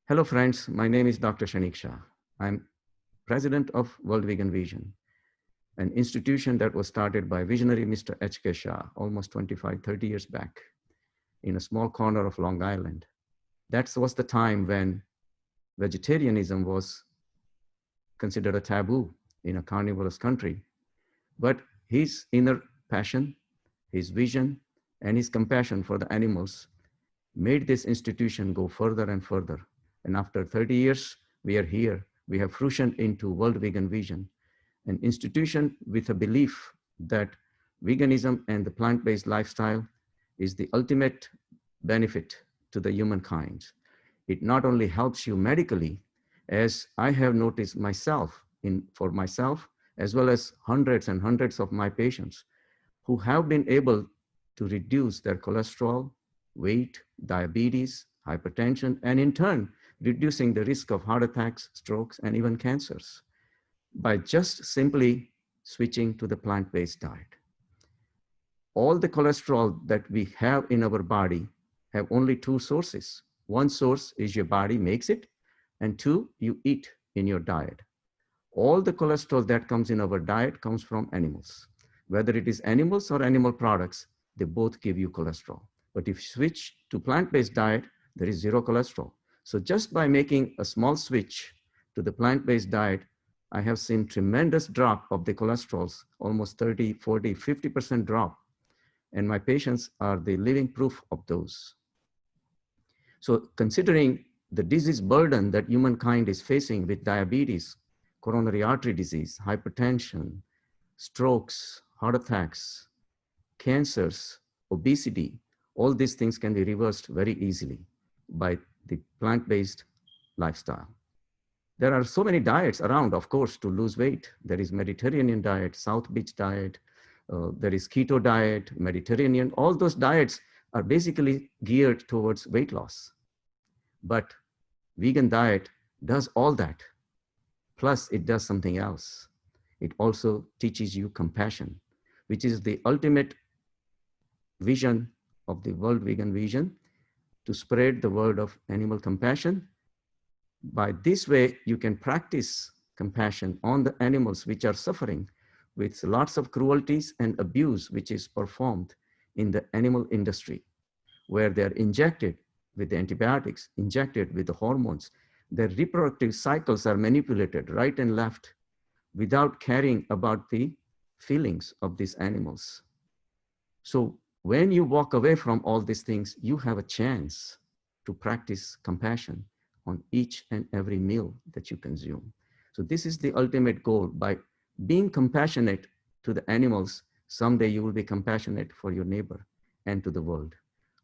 Hello, friends. My name is Dr. Shanik Shah. I'm president of World Vegan Vision, an institution that was started by visionary Mr. H.K. Shah almost 25, 30 years back in a small corner of Long Island. That was the time when vegetarianism was considered a taboo in a carnivorous country. But his inner passion, his vision, and his compassion for the animals made this institution go further and further. And after 30 years, we are here. We have fruitioned into World Vegan Vision, an institution with a belief that veganism and the plant-based lifestyle is the ultimate benefit to the humankind. It not only helps you medically, as I have noticed myself for myself, as well as hundreds and hundreds of my patients who have been able to reduce their cholesterol, weight, diabetes, hypertension, and in turn, reducing the risk of heart attacks, strokes, and even cancers by just simply switching to the plant-based diet. All the cholesterol that we have in our body have only two sources. One source is your body makes it, and two, you eat in your diet. All the cholesterol that comes in our diet comes from animals. Whether it is animals or animal products, they both give you cholesterol. But if you switch to plant-based diet, there is zero cholesterol. So just by making a small switch to the plant-based diet, I have seen tremendous drop of the cholesterols, almost 30, 40, 50% drop. And my patients are the living proof of those. So considering the disease burden that humankind is facing with diabetes, coronary artery disease, hypertension, strokes, heart attacks, cancers, obesity, all these things can be reversed very easily by the plant-based lifestyle. There are so many diets around, of course, to lose weight. There is Mediterranean diet, South Beach diet, there is keto diet, Mediterranean. All those diets are basically geared towards weight loss. But vegan diet does all that. Plus, it does something else. It also teaches you compassion, which is the ultimate vision of the World Vegan Vision, to spread the word of animal compassion. By this way, you can practice compassion on the animals which are suffering with lots of cruelties and abuse which is performed in the animal industry, where they're injected with the antibiotics, injected with the hormones. Their reproductive cycles are manipulated right and left without caring about the feelings of these animals. So when you walk away from all these things, you have a chance to practice compassion on each and every meal that you consume. So this is the ultimate goal. By being compassionate to the animals, someday you will be compassionate for your neighbor and to the world.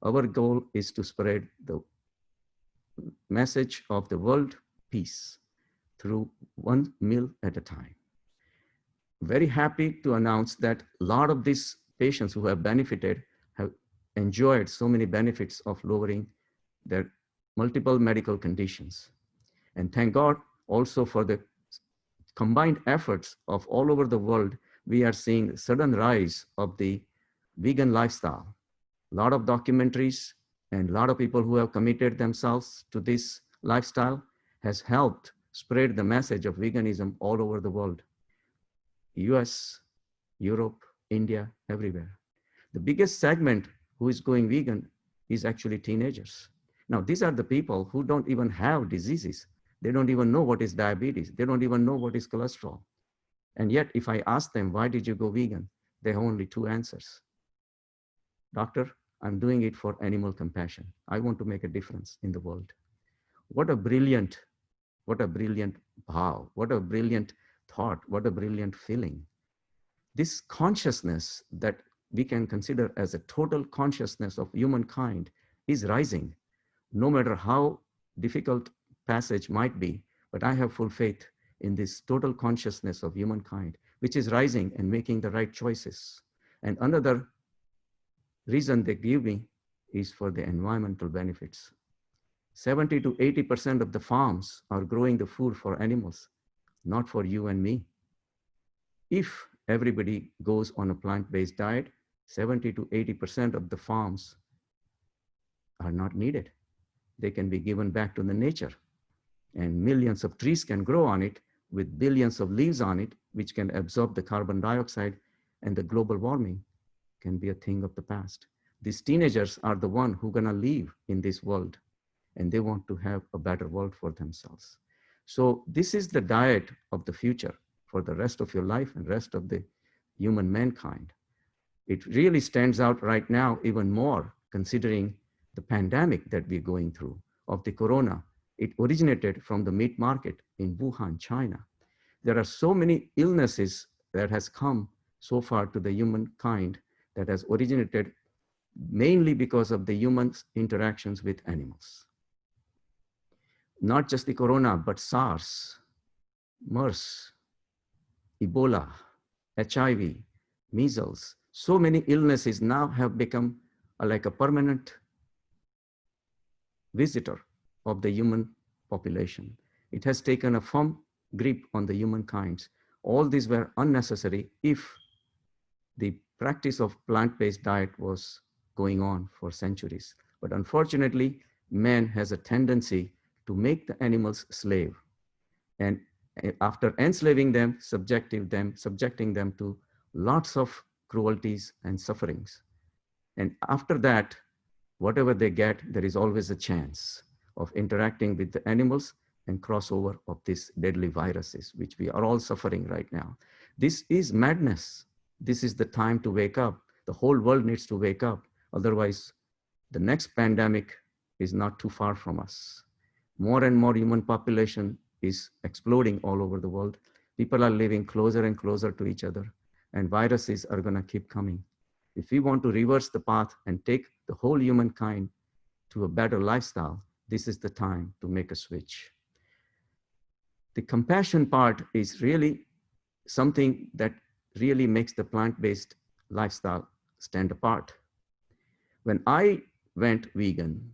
Our goal is to spread the message of the world peace through one meal at a time. Very happy to announce that a lot of these patients who have benefited have enjoyed so many benefits of lowering their multiple medical conditions. And thank God also for the combined efforts of all over the world, we are seeing sudden rise of the vegan lifestyle. A lot of documentaries and a lot of people who have committed themselves to this lifestyle has helped spread the message of veganism all over the world. US, Europe, India, everywhere. The biggest segment who is going vegan is actually teenagers. Now, these are the people who don't even have diseases. They don't even know what is diabetes. They don't even know what is cholesterol. And yet, if I ask them, why did you go vegan? They have only two answers. Doctor, I'm doing it for animal compassion. I want to make a difference in the world. What a brilliant bhav, what a brilliant thought, what a brilliant feeling. This consciousness that we can consider as a total consciousness of humankind is rising, no matter how difficult passage might be, but I have full faith in this total consciousness of humankind, which is rising and making the right choices. And another reason they give me is for the environmental benefits. 70 to 80% of the farms are growing the food for animals, not for you and me. If everybody goes on a plant-based diet, 70 to 80% of the farms are not needed. They can be given back to the nature. and millions of trees can grow on it with billions of leaves on it, which can absorb the carbon dioxide, and the global warming can be a thing of the past. These teenagers are the one who are gonna live in this world, and they want to have a better world for themselves. So this is the diet of the future for the rest of your life and rest of the human mankind. It really stands out right now even more considering the pandemic that we're going through of the corona. It originated from the meat market in Wuhan, China. There are so many illnesses that has come so far to the humankind that has originated mainly because of the humans' interactions with animals. Not just the corona, but SARS, MERS, Ebola, HIV, measles. So many illnesses now have become like a permanent visitor of the human population. It has taken a firm grip on the humankind. All these were unnecessary if the practice of plant-based diet was going on for centuries. But unfortunately, man has a tendency to make the animals slave. And after enslaving them, subjecting them to lots of cruelties and sufferings. And after that, whatever they get, there is always a chance of interacting with the animals and crossover of these deadly viruses, which we are all suffering right now. This is madness. This is the time to wake up. The whole world needs to wake up. Otherwise, the next pandemic is not too far from us. More and more human population is exploding all over the world. People are living closer and closer to each other, and viruses are going to keep coming. If we want to reverse the path and take the whole humankind to a better lifestyle, this is the time to make a switch. The compassion part is really something that really makes the plant-based lifestyle stand apart. When I went vegan,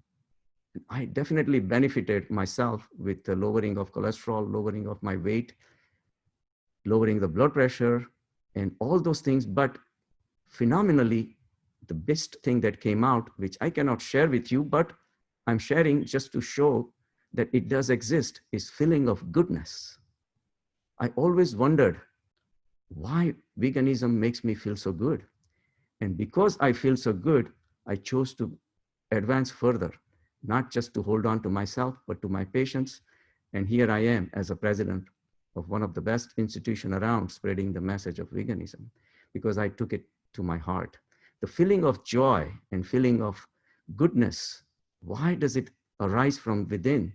I definitely benefited myself with the lowering of cholesterol, lowering of my weight, lowering the blood pressure, and all those things. But phenomenally, the best thing that came out, which I cannot share with you, but I'm sharing just to show that it does exist, is feeling of goodness. I always wondered why veganism makes me feel so good. And because I feel so good, I chose to advance further, not just to hold on to myself, but to my patients. And here I am as a president of one of the best institutions around spreading the message of veganism, because I took it to my heart. The feeling of joy and feeling of goodness, why does it arise from within,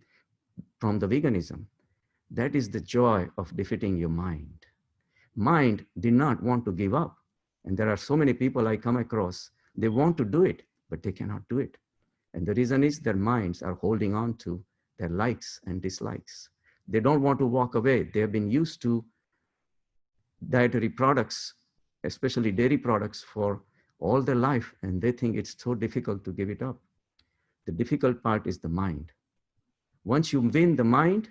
from the veganism? That is the joy of defeating your mind. Mind did not want to give up. And there are so many people I come across, they want to do it, but they cannot do it. And the reason is their minds are holding on to their likes and dislikes. They don't want to walk away. They have been used to dietary products, especially dairy products, for all their life, and they think it's so difficult to give it up. The difficult part is the mind. Once you win the mind,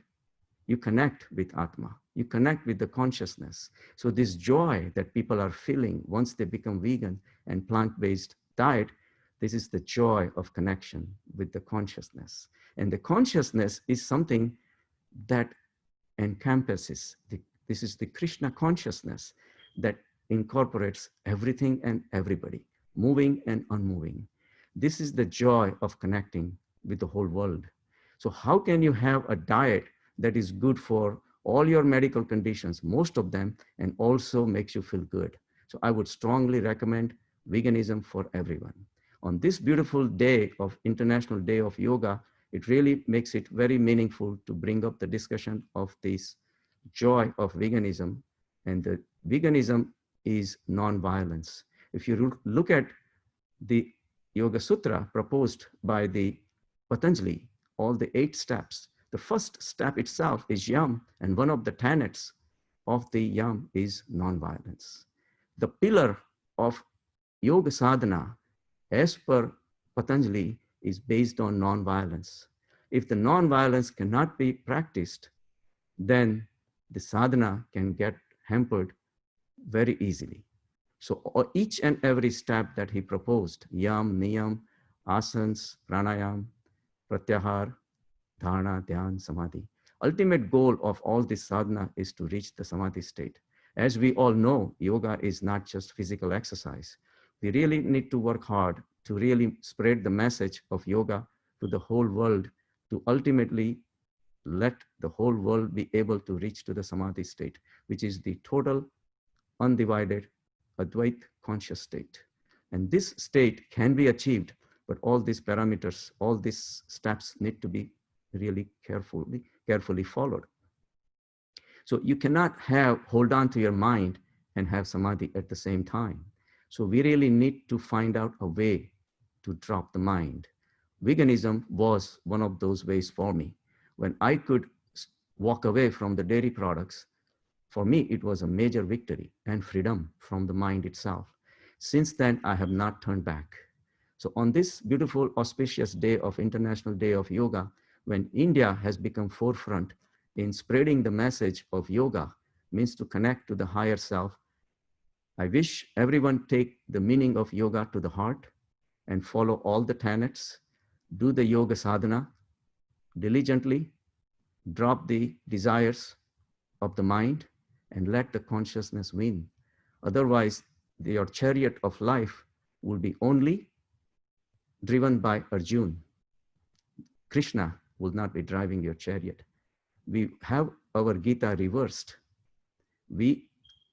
you connect with Atma, you connect with the consciousness. So this joy that people are feeling once they become vegan and plant-based diet, this is the joy of connection with the consciousness. And the consciousness is something that encompasses, this is the Krishna consciousness that incorporates everything and everybody, moving and unmoving. This is the joy of connecting with the whole world. So how can you have a diet that is good for all your medical conditions, most of them, and also makes you feel good? So I would strongly recommend veganism for everyone. On this beautiful day of International Day of Yoga, it really makes it very meaningful to bring up the discussion of this joy of veganism. And the veganism is non-violence. If you look at the Yoga Sutra proposed by the Patanjali, all the 8 steps, the first step itself is yam, and one of the tenets of the yam is non-violence. The pillar of yoga sadhana, as per Patanjali, is based on non-violence. If the non-violence cannot be practiced, then the sadhana can get hampered very easily. So each and every step that he proposed, yam, niyam, asanas, pranayam, pratyahar, dharana, dhyan, samadhi, Ultimate goal of all this sadhana is to reach the samadhi state. As we all know, yoga is not just physical exercise. We really need to work hard to really spread the message of yoga to the whole world, to ultimately let the whole world be able to reach to the samadhi state, which is the total, undivided, Advait conscious state. And this state can be achieved, but all these parameters, all these steps need to be really carefully followed. So you cannot hold on to your mind and have samadhi at the same time. So we really need to find out a way to drop the mind. Veganism was one of those ways for me. When I could walk away from the dairy products, for me, it was a major victory and freedom from the mind itself. Since then, I have not turned back. So on this beautiful, auspicious day of International Day of Yoga, when India has become forefront in spreading the message of yoga, means to connect to the higher self, I wish everyone take the meaning of yoga to the heart and follow all the tenets, do the yoga sadhana diligently, drop the desires of the mind, and let the consciousness win. Otherwise, your chariot of life will be only driven by Arjun. Krishna will not be driving your chariot. We have our Gita reversed. We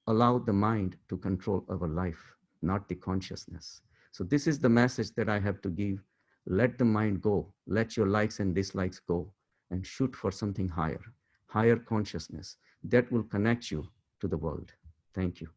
allow the mind to control our life, not the consciousness. So this is the message that I have to give. Let the mind go. Let your likes and dislikes go and shoot for something higher, higher consciousness that will connect you to the world. Thank you.